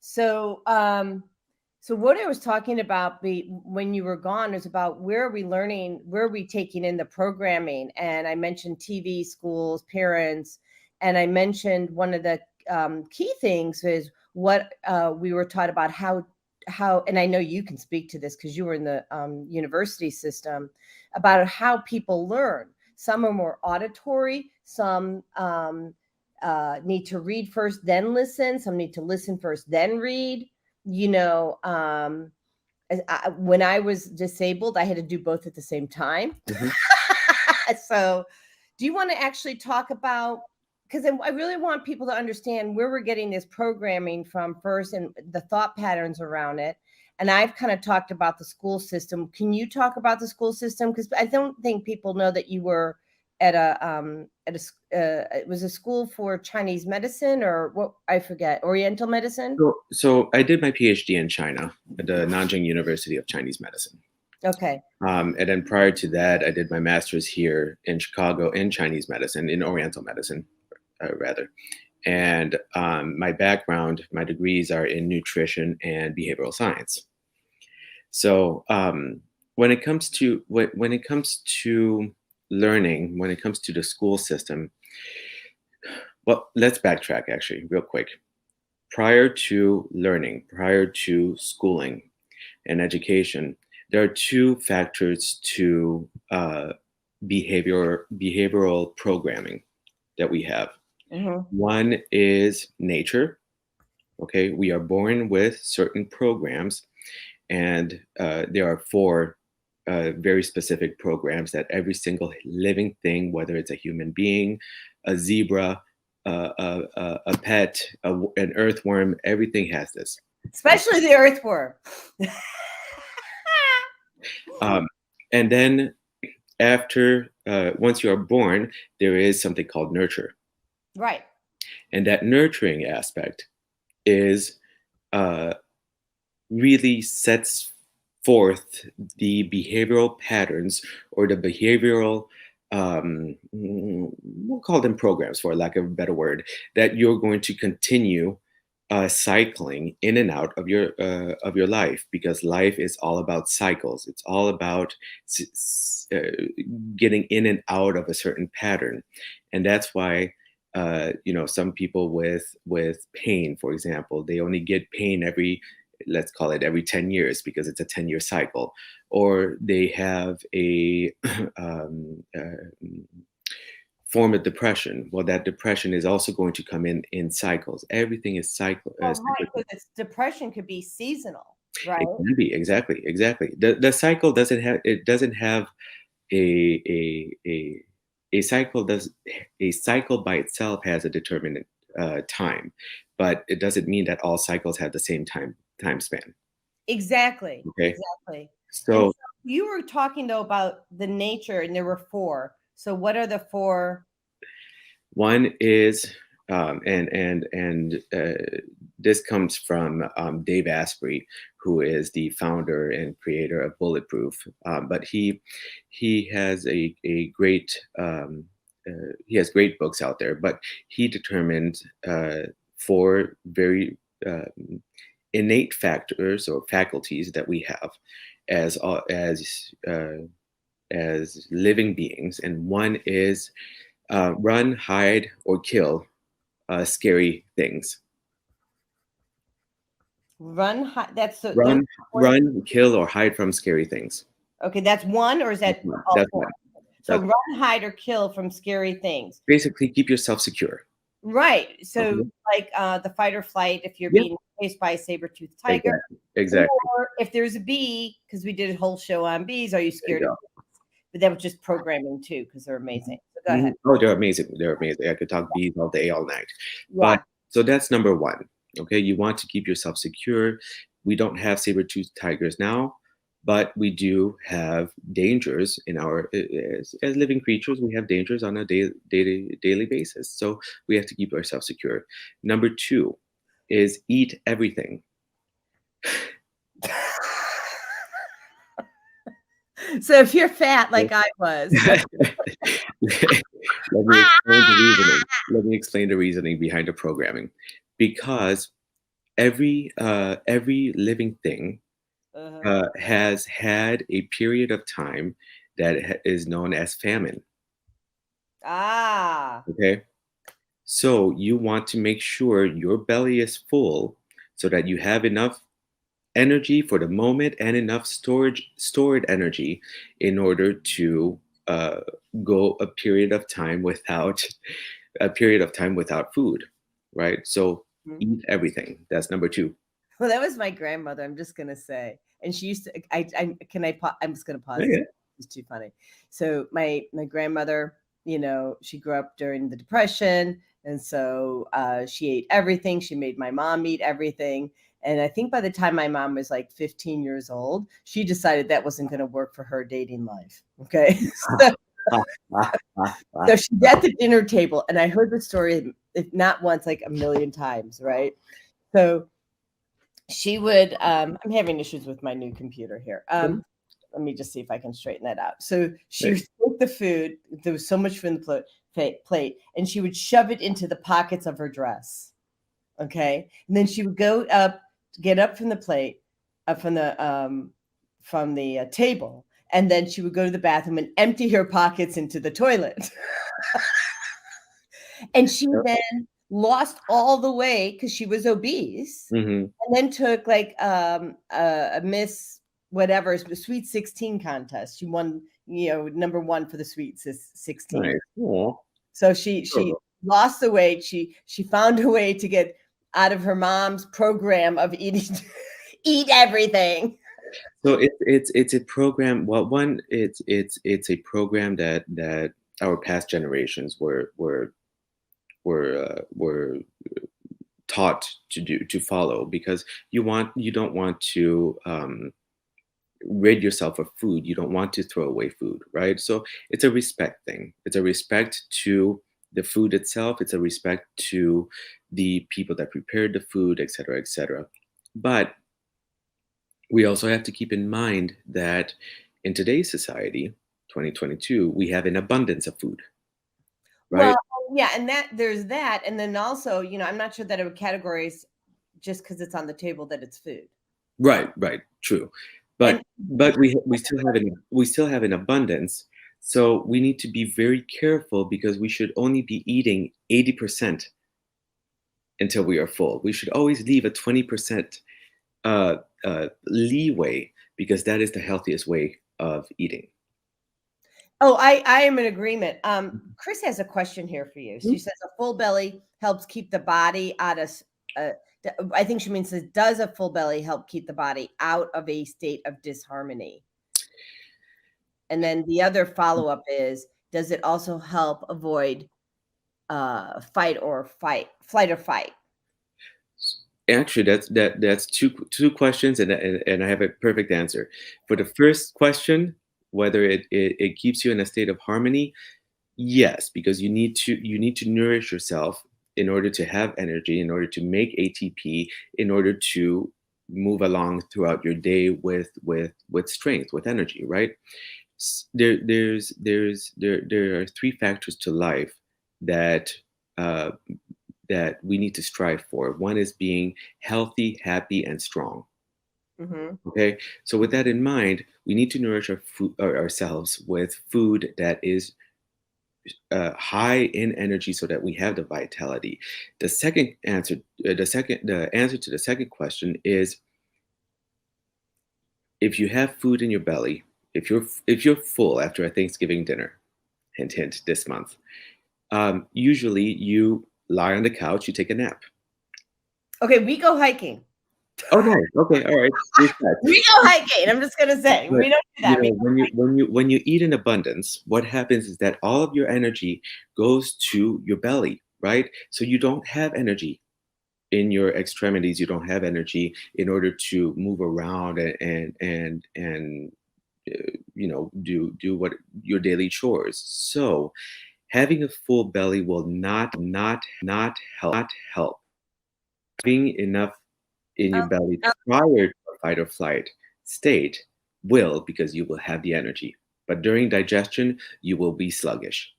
So, so what I was talking about when you were gone is about where are we learning, where are we taking in the programming? And I mentioned TV, schools, parents, and I mentioned one of the key things is what we were taught about how, and I know you can speak to this because you were in the university system, about how people learn. Some are more auditory, some need to read first, then listen. Some need to listen first, then read. You know, when I was disabled, I had to do both at the same time. Mhm. So, do you want to actually talk about? Because I really want people to understand where we're getting this programming from first and the thought patterns around it. And I've kind of talked about the school system. Can you talk about the school system? Because I don't think people know that you were at a it was a school for Chinese medicine or what, I forget, Oriental medicine. So I did my PhD in China at the Nanjing University of Chinese Medicine. Okay. And then prior to that, I did my master's here in Chicago in Chinese medicine, in Oriental medicine, rather. And my background, my degrees are in nutrition and behavioral science. So when it comes to learning, when it comes to the school system, well, let's backtrack actually real quick. Prior to learning, prior to schooling and education, there are two factors to behavioral programming that we have. Mm-hmm. One is nature. Okay, we are born with certain programs, and there are four very specific programs that every single living thing, whether it's a human being, a zebra, a pet, an earthworm, everything has this. Especially the earthworm. And then after, once you are born, there is something called nurture. Right. And that nurturing aspect is really sets forth the behavioral patterns or the behavioral, we'll call them programs for lack of a better word, that you're going to continue cycling in and out of your life, because life is all about cycles. It's all about getting in and out of a certain pattern, and that's why some people with pain, for example, they only get pain every, let's call it every 10 years, because it's a 10-year cycle, or they have a form of depression. Well, that depression is also going to come in cycles. Everything is cycle. Oh, right, because depression could be seasonal, right? It can be, exactly. The cycle doesn't have a cycle. A cycle by itself has a determinate time, but it doesn't mean that all cycles have the same time span. Exactly. Okay. Exactly. So you were talking though about the nature, and there were four. So what are the four? One is, and this comes from Dave Asprey, who is the founder and creator of Bulletproof. But he has a great he has great books out there. But he determined four very innate factors or faculties that we have as living beings, and one is run, hide, or kill scary things. Run, that's the Run, kill, or hide from scary things. Okay, that's one, or is that all four? So run, hide, or kill from scary things. Basically, keep yourself secure. Right. So like the fight or flight, if you're being chased by a saber-toothed tiger. Exactly. Or if there's a bee, because we did a whole show on bees, are you scared of bees? But that was just programming too, because they're amazing. So go ahead. Oh, they're amazing. They're amazing. I could talk bees all day, all night. Yeah. But so that's number one. Okay, you want to keep yourself secure. We don't have saber-toothed tigers now, but we do have dangers in our as living creatures. We have dangers on a daily basis. So we have to keep ourselves secure. Number two is eat everything. So if you're fat like I was. Let me explain the reasoning behind the programming. Because every living thing Uh-huh. has had a period of time that is known as famine. Ah. Okay, so you want to make sure your belly is full so that you have enough energy for the moment and enough stored energy in order to uh, go a period of time without food, right? So Mhm. eat everything. That's number two. Well, that was my grandmother, I'm just gonna say, and she used to I can I pa I'm just gonna pause this. Okay. It's too funny. So my grandmother, she grew up during the Depression, and so, she ate everything, she made my mom eat everything, and I think by the time my mom was, like, 15 years old, she decided that wasn't gonna work for her dating life, okay? So so she's at the dinner table, and I heard the story, if not once, like, a million times, right? So she would I'm having issues with my new computer here. Let me just see if I can straighten that out. So she Right. would take the food, there was so much food in the plate, and she would shove it into the pockets of her dress. Okay. And then she would go up, get up from the plate, up from the table, and then she would go to the bathroom and empty her pockets into the toilet. And she Yep. then lost all the weight because she was obese, Hmm. and then took like a Miss whatever Sweet 16 contest. She won, number one for the Sweet 16. Nice. Aw. So she Adorable. lost the weight. She found a way to get out of her mom's program of eating eat everything. So it's a program. Well, one, it's a program that our past generations were taught to follow, because you don't want to rid yourself of food. You don't want to throw away food, right? So it's a respect thing. It's a respect to the food itself. It's a respect to the people that prepared the food, et cetera, et cetera. But we also have to keep in mind that in today's society, 2022, we have an abundance of food, right? Well, yeah, and there's that, and then also, I'm not sure that it would categorize just because it's on the table that it's food. Right, right, true. And But we still have an abundance. So we need to be very careful, because we should only be eating 80% until we are full. We should always leave a 20% leeway, because that is the healthiest way of eating. oh, I am in agreement. Chris has a question here for you. She says a full belly helps keep the body out of. Uh, I think she means says, does a full belly help keep the body out of a state of disharmony? And then the other follow up is, does it also help avoid flight or fight? Actually, that's two questions, and I have a perfect answer. For the first question, whether it keeps you in a state of harmony, yes, because you need to nourish yourself in order to have energy, in order to make ATP, in order to move along throughout your day with strength, with energy, right? There are three factors to life that uh, that we need to strive for. One is being healthy, happy, and strong. Hmm. Okay, so with that in mind, we need to nourish ourselves with food that is high in energy, so that we have the vitality. The answer to the second question is, if you have food in your belly, if you're full after a Thanksgiving dinner, hint hint, this month, usually you lie on the couch, you take a nap. Okay, we go hiking. Oh, nice. Okay, all right. Respect. We go hiking. I'm just gonna say But we don't do that. We when you eat in abundance, what happens is that all of your energy goes to your belly, right? So you don't have energy in your extremities. You don't have energy in order to move around and do what your daily chores. So having a full belly will not help. Having enough in your um, belly um, prior to a fight or flight state will, because you will have the energy. But during digestion, you will be sluggish.